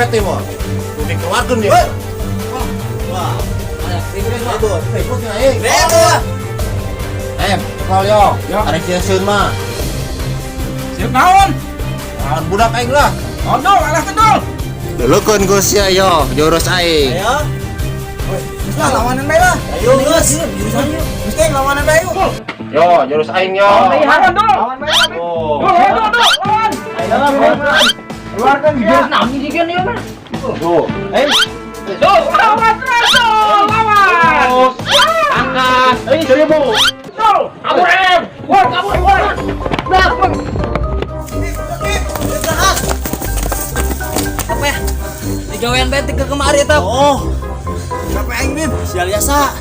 teh mah. Kudu dikeluarkeun dia. Wah. Itu, ikutnya aing. Cekal yo. Arek sieun mah. Siap naon? Lawan budak aing lah. Odol, alah kedol. Dulukeun Gus ya yo, jurus aing. Ayo. Lah lawanan bae lah. Ayo Gus. Mesti lawanan bae yuk. Yo, jurus aing yo. Lawan dong. Lawan bae. Oh. Lawan. Ayo lah, Keluarkan jurus naon jigeun ieu mah. Tuh. Lawan terus. Lawan. Angkat. 1000. Kabur em. Woi, kabur. Belakang. Apa ya? Digawean bete ke kemari eta. Oh. Siapa aing Bib? Sia liasa.